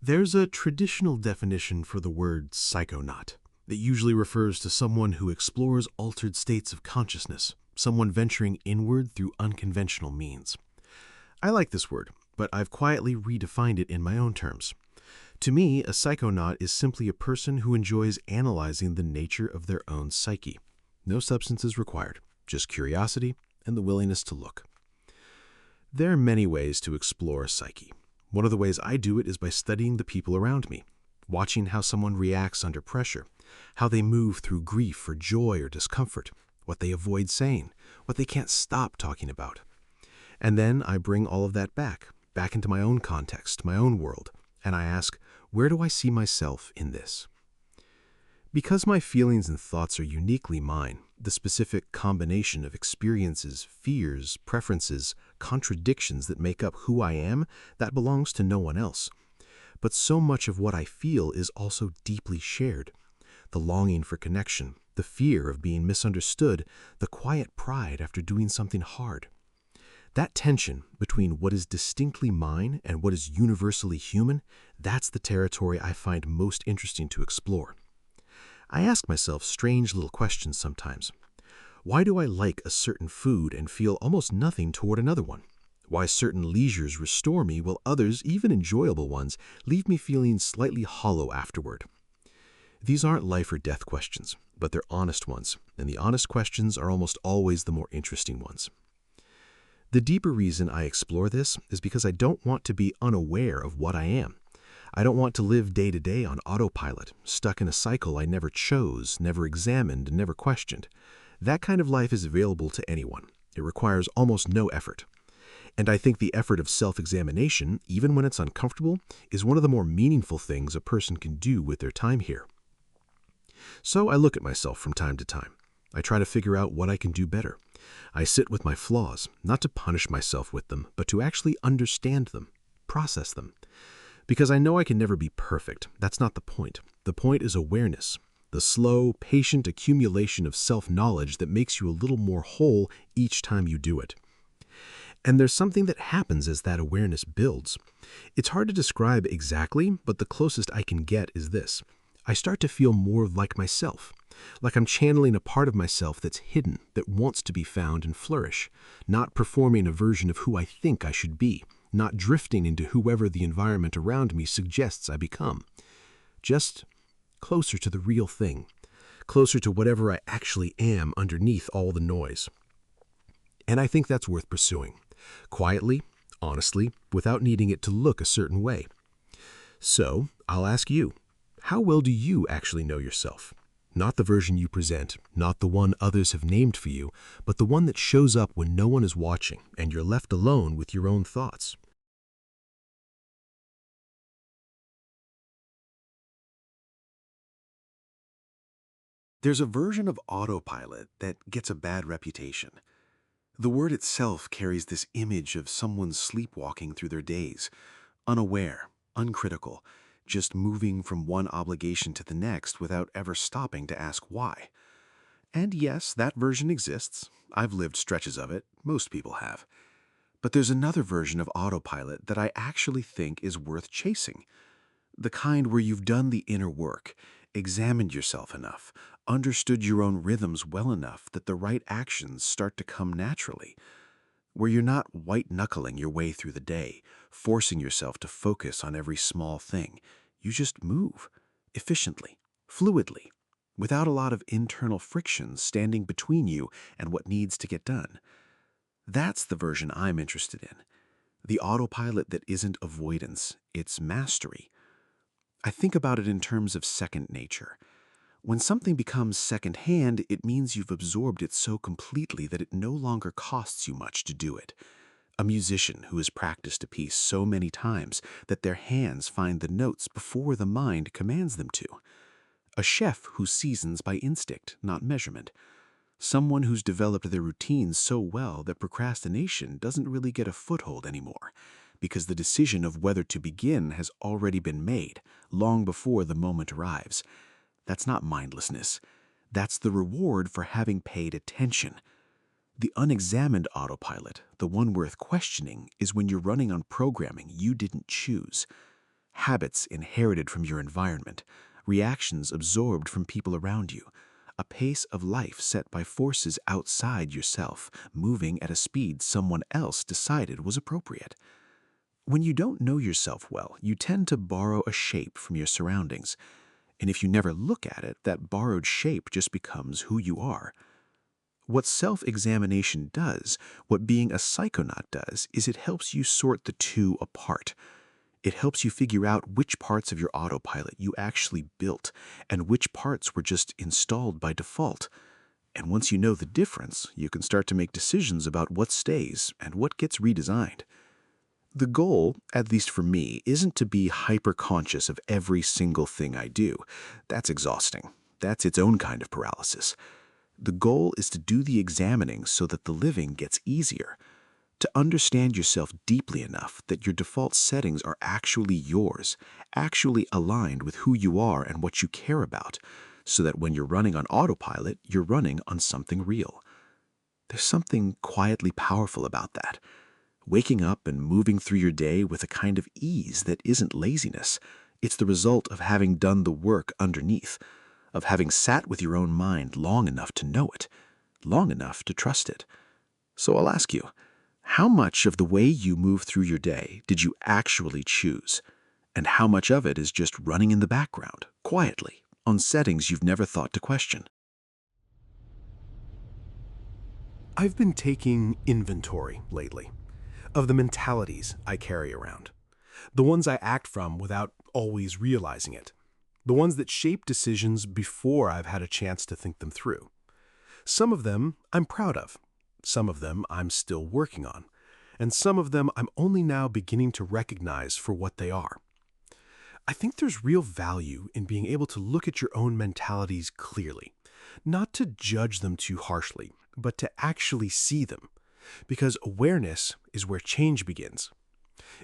There's a traditional definition for the word psychonaut. It usually refers to someone who explores altered states of consciousness, someone venturing inward through unconventional means. I like this word, but I've quietly redefined it in my own terms. To me, a psychonaut is simply a person who enjoys analyzing the nature of their own psyche. No substances required, just curiosity and the willingness to look. There are many ways to explore psyche. One of the ways I do it is by studying the people around me, watching how someone reacts under pressure, how they move through grief or joy or discomfort, what they avoid saying, what they can't stop talking about. And then I bring all of that back into my own context, my own world, and I ask, where do I see myself in this? Because my feelings and thoughts are uniquely mine, the specific combination of experiences, fears, preferences, contradictions that make up who I am, that belongs to no one else. But so much of what I feel is also deeply shared. The longing for connection, the fear of being misunderstood, the quiet pride after doing something hard. That tension between what is distinctly mine and what is universally human, that's the territory I find most interesting to explore. I ask myself strange little questions sometimes. Why do I like a certain food and feel almost nothing toward another one? Why certain leisures restore me while others, even enjoyable ones, leave me feeling slightly hollow afterward? These aren't life or death questions, but they're honest ones, and the honest questions are almost always the more interesting ones. The deeper reason I explore this is because I don't want to be unaware of what I am. I don't want to live day to day on autopilot, stuck in a cycle I never chose, never examined, and never questioned. That kind of life is available to anyone. It requires almost no effort. And I think the effort of self-examination, even when it's uncomfortable, is one of the more meaningful things a person can do with their time here. So I look at myself from time to time. I try to figure out what I can do better. I sit with my flaws, not to punish myself with them, but to actually understand them, process them. Because I know I can never be perfect. That's not the point. The point is awareness, the slow, patient accumulation of self-knowledge that makes you a little more whole each time you do it. And there's something that happens as that awareness builds. It's hard to describe exactly, but the closest I can get is this. I start to feel more like myself, like I'm channeling a part of myself that's hidden, that wants to be found and flourish, not performing a version of who I think I should be, not drifting into whoever the environment around me suggests I become. Just closer to the real thing, closer to whatever I actually am underneath all the noise. And I think that's worth pursuing, quietly, honestly, without needing it to look a certain way. So, I'll ask you, how well do you actually know yourself? Not the version you present, not the one others have named for you, but the one that shows up when no one is watching and you're left alone with your own thoughts. There's a version of autopilot that gets a bad reputation. The word itself carries this image of someone sleepwalking through their days, unaware, uncritical, just moving from one obligation to the next without ever stopping to ask why. And yes, that version exists. I've lived stretches of it. Most people have. But there's another version of autopilot that I actually think is worth chasing. The kind where you've done the inner work, examined yourself enough, understood your own rhythms well enough that the right actions start to come naturally. Where you're not white-knuckling your way through the day, forcing yourself to focus on every small thing. You just move, efficiently, fluidly, without a lot of internal friction standing between you and what needs to get done. That's the version I'm interested in. The autopilot that isn't avoidance, it's mastery. I think about it in terms of second nature. When something becomes second-hand, it means you've absorbed it so completely that it no longer costs you much to do it. A musician who has practiced a piece so many times that their hands find the notes before the mind commands them to. A chef who seasons by instinct, not measurement. Someone who's developed their routines so well that procrastination doesn't really get a foothold anymore, because the decision of whether to begin has already been made, long before the moment arrives. That's not mindlessness. That's the reward for having paid attention. The unexamined autopilot, the one worth questioning, is when you're running on programming you didn't choose. habits inherited from your environment, reactions absorbed from people around you, a pace of life set by forces outside yourself, moving at a speed someone else decided was appropriate. When you don't know yourself well, you tend to borrow a shape from your surroundings. And if you never look at it, that borrowed shape just becomes who you are. What self-examination does, what being a psychonaut does, is it helps you sort the two apart. It helps you figure out which parts of your autopilot you actually built and which parts were just installed by default. And once you know the difference, you can start to make decisions about what stays and what gets redesigned. The goal, at least for me, isn't to be hyper-conscious of every single thing I do. That's exhausting. That's its own kind of paralysis. The goal is to do the examining so that the living gets easier. To understand yourself deeply enough that your default settings are actually yours, actually aligned with who you are and what you care about, so that when you're running on autopilot, you're running on something real. There's something quietly powerful about that. Waking up and moving through your day with a kind of ease that isn't laziness. It's the result of having done the work underneath, of having sat with your own mind long enough to know it, long enough to trust it. So I'll ask you, how much of the way you move through your day did you actually choose? And how much of it is just running in the background, quietly, on settings you've never thought to question? I've been taking inventory lately of the mentalities I carry around, the ones I act from without always realizing it, the ones that shape decisions before I've had a chance to think them through. Some of them I'm proud of, some of them I'm still working on, and some of them I'm only now beginning to recognize for what they are. I think there's real value in being able to look at your own mentalities clearly, not to judge them too harshly, but to actually see them, because awareness is where change begins.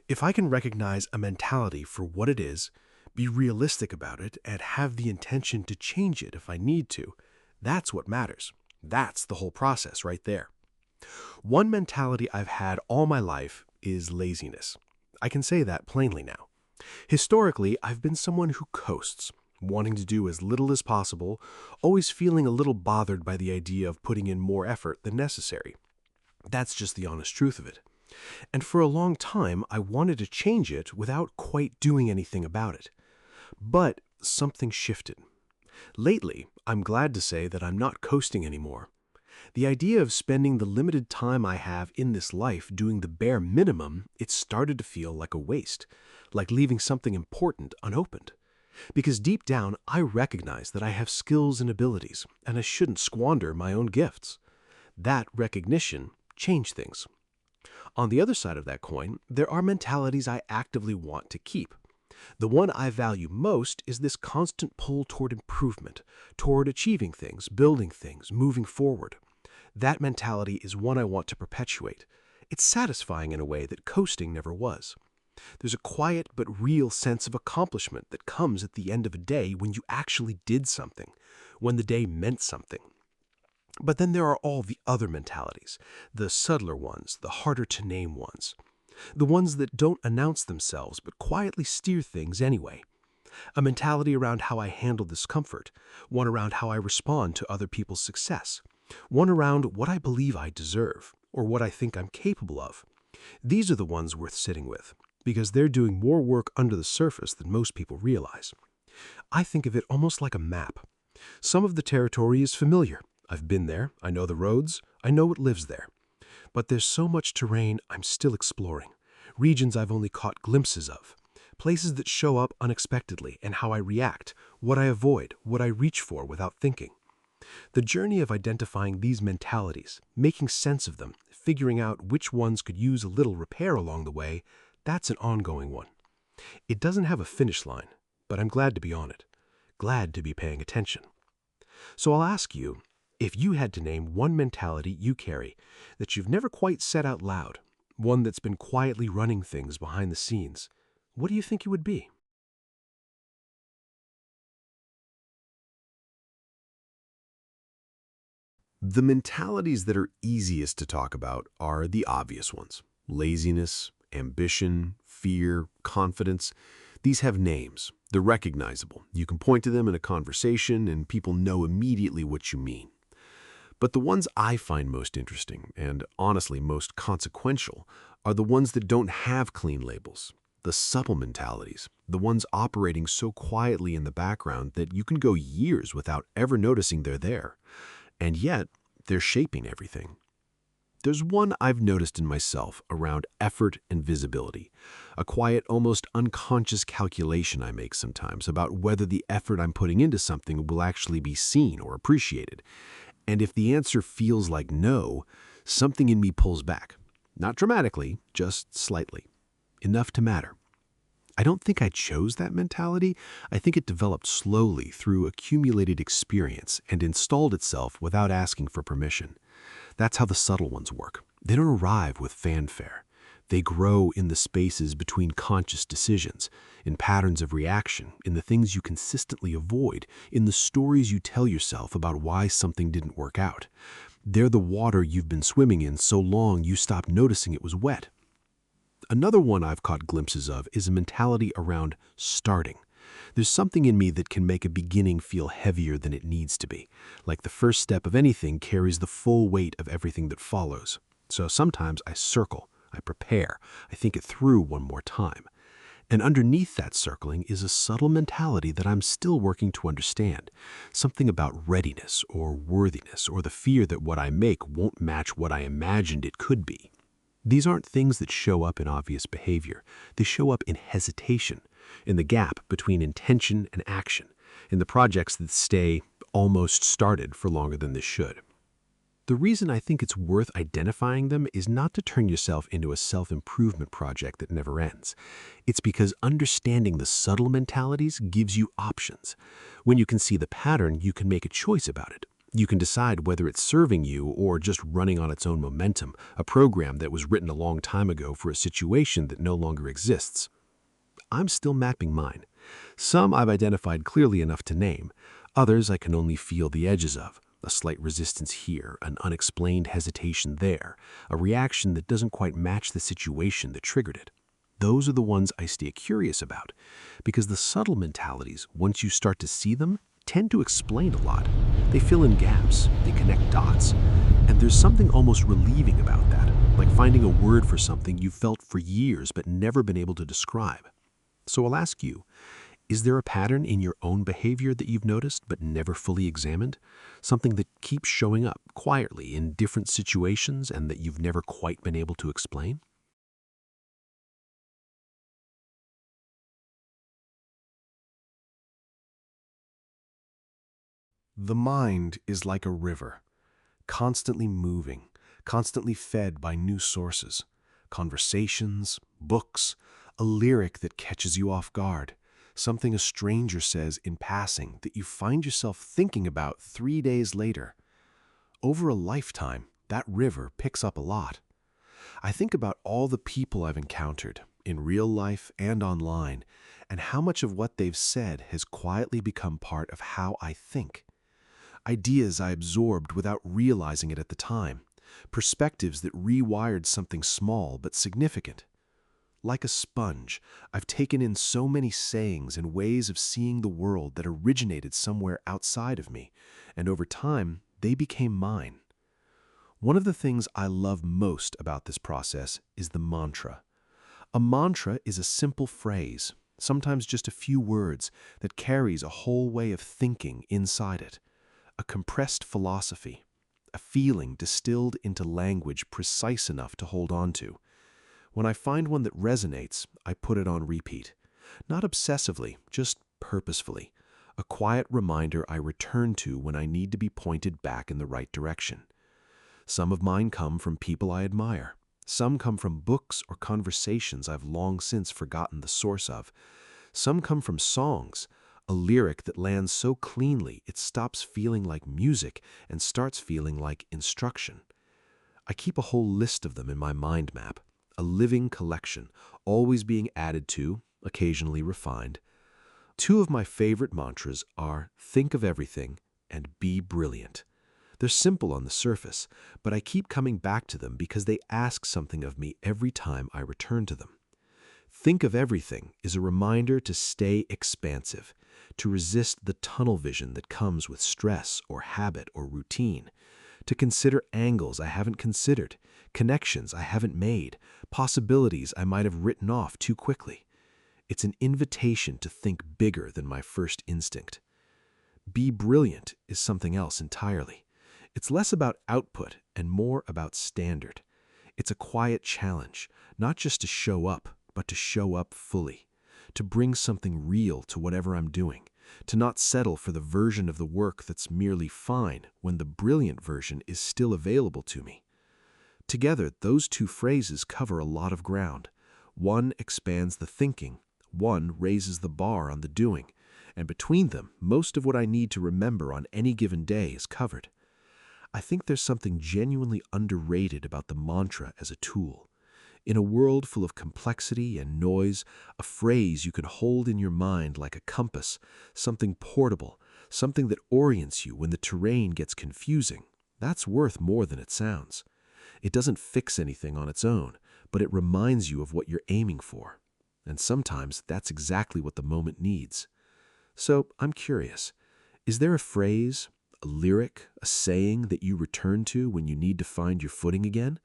If I can recognize a mentality for what it is, be realistic about it, and have the intention to change it if I need to, that's what matters. That's the whole process right there. One mentality I've had all my life is laziness. I can say that plainly now. Historically, I've been someone who coasts, wanting to do as little as possible, always feeling a little bothered by the idea of putting in more effort than necessary. That's just the honest truth of it. And for a long time, I wanted to change it without quite doing anything about it. But something shifted. Lately, I'm glad to say that I'm not coasting anymore. The idea of spending the limited time I have in this life doing the bare minimum, it started to feel like a waste, like leaving something important unopened. Because deep down, I recognize that I have skills and abilities, and I shouldn't squander my own gifts. That recognition changed things. On the other side of that coin, there are mentalities I actively want to keep. The one I value most is this constant pull toward improvement, toward achieving things, building things, moving forward. That mentality is one I want to perpetuate. It's satisfying in a way that coasting never was. There's a quiet but real sense of accomplishment that comes at the end of a day when you actually did something, when the day meant something. But then there are all the other mentalities, the subtler ones, the harder to name ones. The ones that don't announce themselves but quietly steer things anyway. A mentality around how I handle discomfort, one around how I respond to other people's success, one around what I believe I deserve, or what I think I'm capable of. These are the ones worth sitting with, because they're doing more work under the surface than most people realize. I think of it almost like a map. Some of the territory is familiar. I've been there, I know the roads, I know what lives there. But there's so much terrain I'm still exploring, regions I've only caught glimpses of, places that show up unexpectedly and how I react, what I avoid, what I reach for without thinking. The journey of identifying these mentalities, making sense of them, figuring out which ones could use a little repair along the way, that's an ongoing one. It doesn't have a finish line, but I'm glad to be on it, glad to be paying attention. So I'll ask you, if you had to name one mentality you carry that you've never quite said out loud, one that's been quietly running things behind the scenes, what do you think it would be? The mentalities that are easiest to talk about are the obvious ones: laziness, ambition, fear, confidence. These have names. They're recognizable. You can point to them in a conversation and people know immediately what you mean. But the ones I find most interesting, and honestly most consequential, are the ones that don't have clean labels. The subtle mentalities, the ones operating so quietly in the background that you can go years without ever noticing they're there. And yet, they're shaping everything. There's one I've noticed in myself around effort and visibility, a quiet, almost unconscious calculation I make sometimes about whether the effort I'm putting into something will actually be seen or appreciated. And if the answer feels like no, something in me pulls back. Not dramatically, just slightly. Enough to matter. I don't think I chose that mentality. I think it developed slowly through accumulated experience and installed itself without asking for permission. That's how the subtle ones work. They don't arrive with fanfare. They grow in the spaces between conscious decisions, in patterns of reaction, in the things you consistently avoid, in the stories you tell yourself about why something didn't work out. They're the water you've been swimming in so long you stopped noticing it was wet. Another one I've caught glimpses of is a mentality around starting. There's something in me that can make a beginning feel heavier than it needs to be, like the first step of anything carries the full weight of everything that follows. So sometimes I circle, I prepare, I think it through one more time. And underneath that circling is a subtle mentality that I'm still working to understand, something about readiness or worthiness or the fear that what I make won't match what I imagined it could be. These aren't things that show up in obvious behavior. They show up in hesitation, in the gap between intention and action, in the projects that stay almost started for longer than they should. The reason I think it's worth identifying them is not to turn yourself into a self-improvement project that never ends. It's because understanding the subtle mentalities gives you options. When you can see the pattern, you can make a choice about it. You can decide whether it's serving you or just running on its own momentum, a program that was written a long time ago for a situation that no longer exists. I'm still mapping mine. Some I've identified clearly enough to name. Others I can only feel the edges of. A slight resistance here, an unexplained hesitation there, a reaction that doesn't quite match the situation that triggered it. Those are the ones I stay curious about, because the subtle mentalities, once you start to see them, tend to explain a lot. They fill in gaps, they connect dots, and there's something almost relieving about that, like finding a word for something you've felt for years but never been able to describe. So I'll ask you, is there a pattern in your own behavior that you've noticed but never fully examined? Something that keeps showing up quietly in different situations and that you've never quite been able to explain? The mind is like a river, constantly moving, constantly fed by new sources, conversations, books, a lyric that catches you off guard, something a stranger says in passing that you find yourself thinking about 3 days later. Over a lifetime, that river picks up a lot. I think about all the people I've encountered, in real life and online, and how much of what they've said has quietly become part of how I think. Ideas I absorbed without realizing it at the time. Perspectives that rewired something small but significant. Like a sponge, I've taken in so many sayings and ways of seeing the world that originated somewhere outside of me, and over time, they became mine. One of the things I love most about this process is the mantra. A mantra is a simple phrase, sometimes just a few words, that carries a whole way of thinking inside it. A compressed philosophy, a feeling distilled into language precise enough to hold on to. When I find one that resonates, I put it on repeat. Not obsessively, just purposefully. A quiet reminder I return to when I need to be pointed back in the right direction. Some of mine come from people I admire. Some come from books or conversations I've long since forgotten the source of. Some come from songs, a lyric that lands so cleanly it stops feeling like music and starts feeling like instruction. I keep a whole list of them in my mind map, a living collection, always being added to, occasionally refined. Two of my favorite mantras are think of everything and be brilliant. They're simple on the surface, but I keep coming back to them because they ask something of me every time I return to them. Think of everything as a reminder to stay expansive, to resist the tunnel vision that comes with stress or habit or routine, to consider angles I haven't considered, connections I haven't made, possibilities I might have written off too quickly. It's an invitation to think bigger than my first instinct. Be brilliant is something else entirely. It's less about output and more about standard. It's a quiet challenge, not just to show up, but to show up fully, to bring something real to whatever I'm doing, to not settle for the version of the work that's merely fine when the brilliant version is still available to me. Together, those two phrases cover a lot of ground. One expands the thinking, one raises the bar on the doing, and between them, most of what I need to remember on any given day is covered. I think there's something genuinely underrated about the mantra as a tool. In a world full of complexity and noise, a phrase you can hold in your mind like a compass, something portable, something that orients you when the terrain gets confusing, that's worth more than it sounds. It doesn't fix anything on its own, but it reminds you of what you're aiming for. And sometimes that's exactly what the moment needs. So I'm curious, is there a phrase, a lyric, a saying that you return to when you need to find your footing again?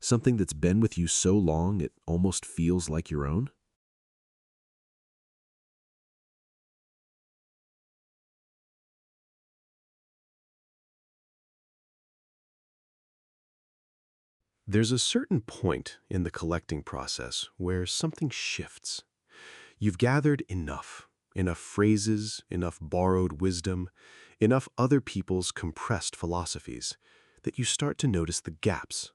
Something that's been with you so long it almost feels like your own? There's a certain point in the collecting process where something shifts. You've gathered enough phrases, enough borrowed wisdom, enough other people's compressed philosophies, that you start to notice the gaps,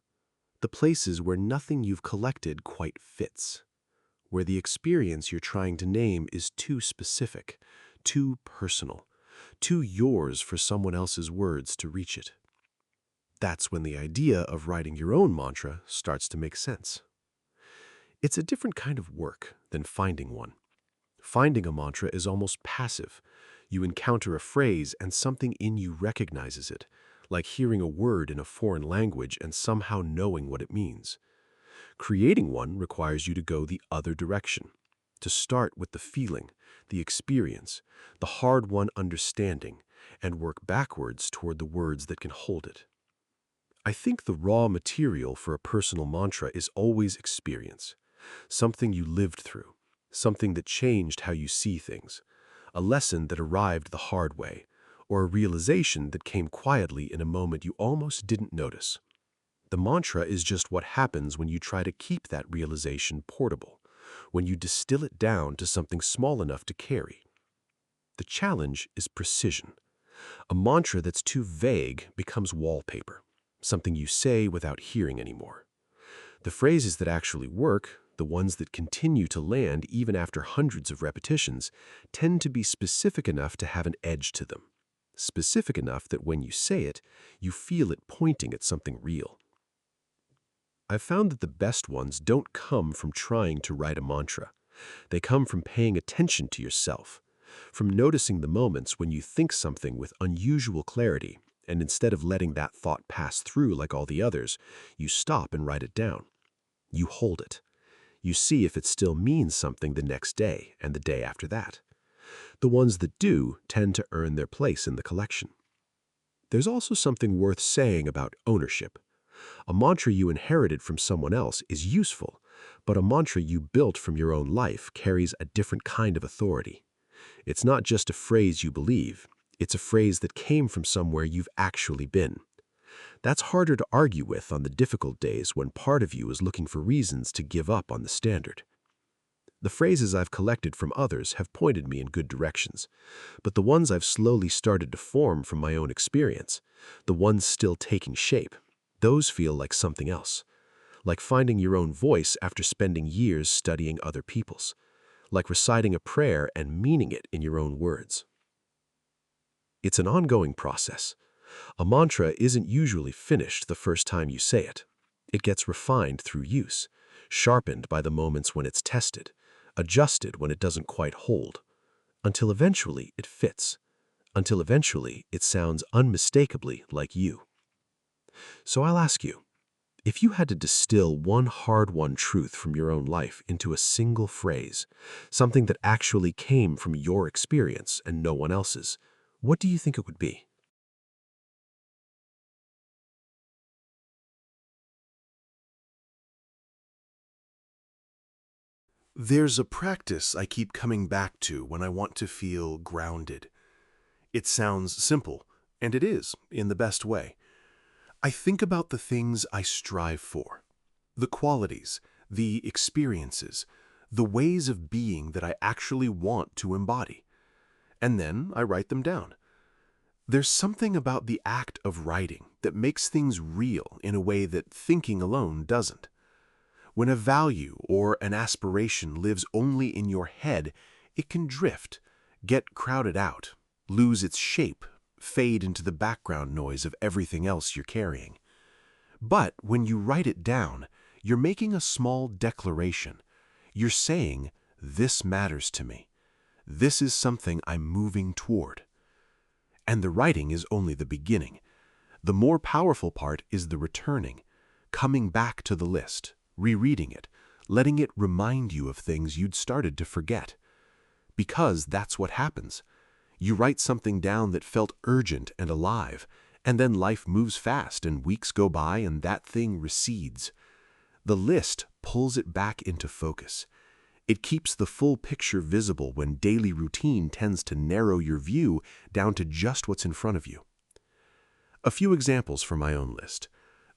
the places where nothing you've collected quite fits, where the experience you're trying to name is too specific, too personal, too yours for someone else's words to reach it. That's when the idea of writing your own mantra starts to make sense. It's a different kind of work than finding one. Finding a mantra is almost passive. You encounter a phrase and something in you recognizes it, like hearing a word in a foreign language and somehow knowing what it means. Creating one requires you to go the other direction, to start with the feeling, the experience, the hard-won understanding, and work backwards toward the words that can hold it. I think the raw material for a personal mantra is always experience, something you lived through, something that changed how you see things, a lesson that arrived the hard way, or a realization that came quietly in a moment you almost didn't notice. The mantra is just what happens when you try to keep that realization portable, when you distill it down to something small enough to carry. The challenge is precision. A mantra that's too vague becomes wallpaper, something you say without hearing anymore. The phrases that actually work, the ones that continue to land even after hundreds of repetitions, tend to be specific enough to have an edge to them. Specific enough that when you say it, you feel it pointing at something real. I've found that the best ones don't come from trying to write a mantra. They come from paying attention to yourself, from noticing the moments when you think something with unusual clarity, and instead of letting that thought pass through like all the others, you stop and write it down. You hold it. You see if it still means something the next day and the day after that. The ones that do tend to earn their place in the collection. There's also something worth saying about ownership. A mantra you inherited from someone else is useful, but a mantra you built from your own life carries a different kind of authority. It's not just a phrase you believe, it's a phrase that came from somewhere you've actually been. That's harder to argue with on the difficult days when part of you is looking for reasons to give up on the standard. The phrases I've collected from others have pointed me in good directions, but the ones I've slowly started to form from my own experience, the ones still taking shape, those feel like something else, like finding your own voice after spending years studying other people's, like reciting a prayer and meaning it in your own words. It's an ongoing process. A mantra isn't usually finished the first time you say it. It gets refined through use, sharpened by the moments when it's tested, adjusted when it doesn't quite hold, until eventually it fits, until eventually it sounds unmistakably like you. So I'll ask you, If you had to distill one hard-won truth from your own life into a single phrase, something that actually came from your experience and no one else's, what do you think it would be? There's a practice I keep coming back to when I want to feel grounded. It sounds simple, and it is, in the best way. I think about the things I strive for, the qualities, the experiences, the ways of being that I actually want to embody. And then I write them down. There's something about the act of writing that makes things real in a way that thinking alone doesn't. When a value or an aspiration lives only in your head, it can drift, get crowded out, lose its shape, fade into the background noise of everything else you're carrying. But when you write it down, you're making a small declaration. You're saying, "This matters to me. This is something I'm moving toward." And the writing is only the beginning. The more powerful part is the returning, coming back to the list, rereading it, letting it remind you of things you'd started to forget. Because that's what happens. You write something down that felt urgent and alive, and then life moves fast and weeks go by and that thing recedes. The list pulls it back into focus. It keeps the full picture visible when daily routine tends to narrow your view down to just what's in front of you. A few examples from my own list: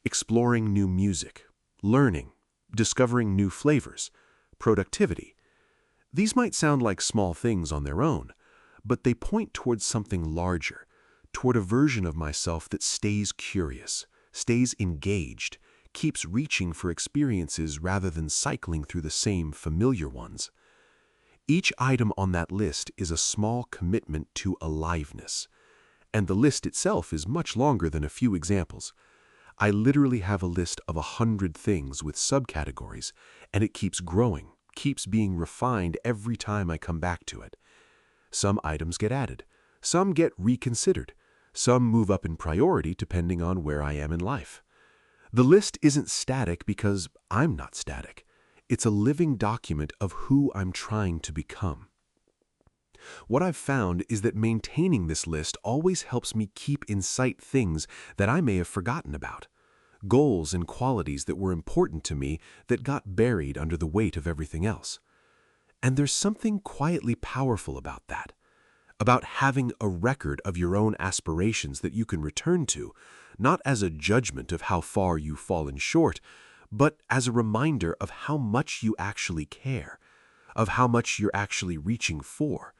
exploring new music, learning, discovering new flavors, productivity. These might sound like small things on their own, but they point towards something larger, toward a version of myself that stays curious, stays engaged, keeps reaching for experiences rather than cycling through the same familiar ones. Each item on that list is a small commitment to aliveness, and the list itself is much longer than a few examples. I literally have a list of 100 things with subcategories, and it keeps growing, keeps being refined every time I come back to it. Some items get added, some get reconsidered, some move up in priority depending on where I am in life. The list isn't static because I'm not static. It's a living document of who I'm trying to become. What I've found is that maintaining this list always helps me keep in sight things that I may have forgotten about, goals and qualities that were important to me that got buried under the weight of everything else. And there's something quietly powerful about that, about having a record of your own aspirations that you can return to, not as a judgment of how far you've fallen short, but as a reminder of how much you actually care, of how much you're actually reaching for.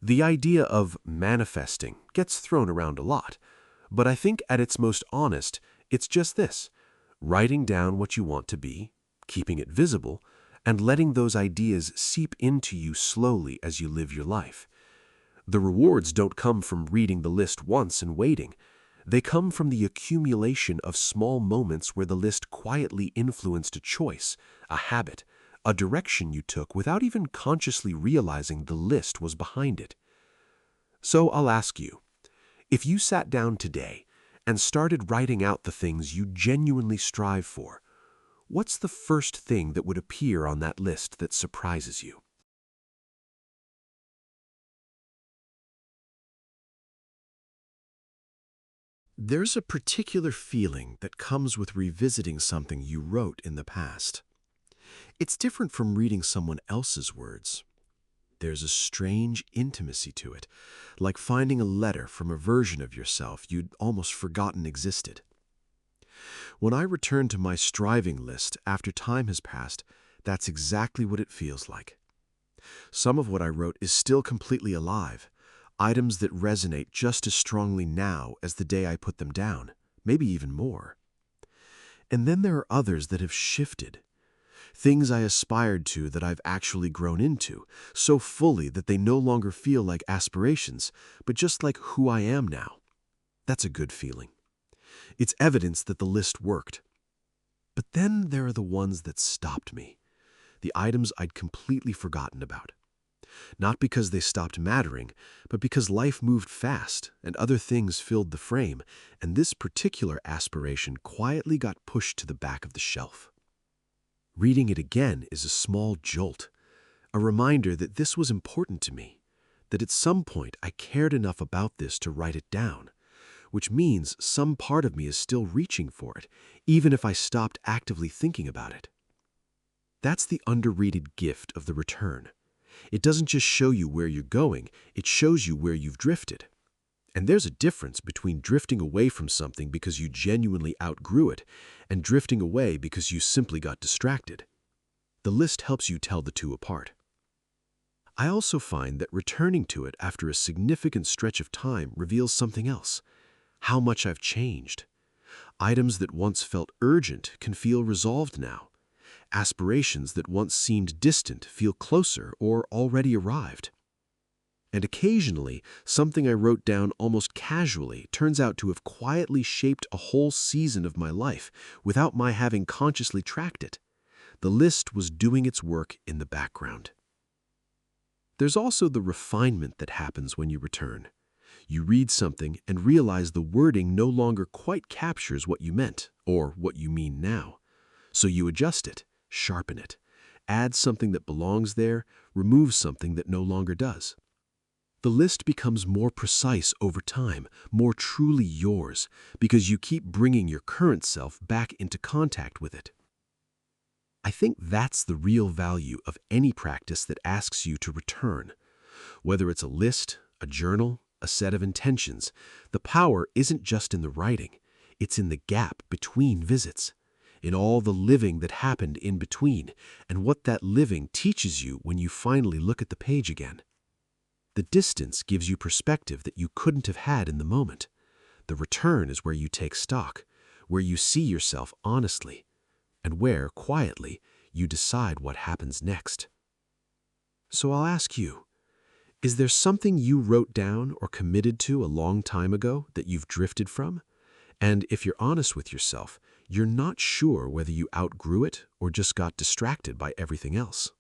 The idea of manifesting gets thrown around a lot, but I think at its most honest, it's just this: writing down what you want to be, keeping it visible, and letting those ideas seep into you slowly as you live your life. The rewards don't come from reading the list once and waiting. They come from the accumulation of small moments where the list quietly influenced a choice, a habit, a direction you took without even consciously realizing the list was behind it. So I'll ask you, if you sat down today and started writing out the things you genuinely strive for, what's the first thing that would appear on that list that surprises you? There's a particular feeling that comes with revisiting something you wrote in the past. It's different from reading someone else's words. There's a strange intimacy to it, like finding a letter from a version of yourself you'd almost forgotten existed. When I return to my striving list after time has passed, that's exactly what it feels like. Some of what I wrote is still completely alive, items that resonate just as strongly now as the day I put them down, maybe even more. And then there are others that have shifted, things I aspired to that I've actually grown into, so fully that they no longer feel like aspirations, but just like who I am now. That's a good feeling. It's evidence that the list worked. But then there are the ones that stopped me, the items I'd completely forgotten about. not because they stopped mattering, but because life moved fast and other things filled the frame, and this particular aspiration quietly got pushed to the back of the shelf. Reading it again is a small jolt, a reminder that this was important to me, that at some point I cared enough about this to write it down, which means some part of me is still reaching for it, even if I stopped actively thinking about it. That's the underrated gift of the return. It doesn't just show you where you're going, it shows you where you've drifted. And there's a difference between drifting away from something because you genuinely outgrew it and drifting away because you simply got distracted. The list helps you tell the two apart. I also find that returning to it after a significant stretch of time reveals something else: how much I've changed. Items that once felt urgent can feel resolved now. Aspirations that once seemed distant feel closer or already arrived. And occasionally, something I wrote down almost casually turns out to have quietly shaped a whole season of my life without my having consciously tracked it. The list was doing its work in the background. There's also the refinement that happens when you return. You read something and realize the wording no longer quite captures what you meant or what you mean now. So you adjust it, sharpen it, add something that belongs there, remove something that no longer does. The list becomes more precise over time, more truly yours, because you keep bringing your current self back into contact with it. I think that's the real value of any practice that asks you to return. Whether it's a list, a journal, a set of intentions, the power isn't just in the writing, it's in the gap between visits, in all the living that happened in between, and what that living teaches you when you finally look at the page again. The distance gives you perspective that you couldn't have had in the moment. The return is where you take stock, where you see yourself honestly, and where, quietly, you decide what happens next. So I'll ask you, is there something you wrote down or committed to a long time ago that you've drifted from? And if you're honest with yourself, you're not sure whether you outgrew it or just got distracted by everything else.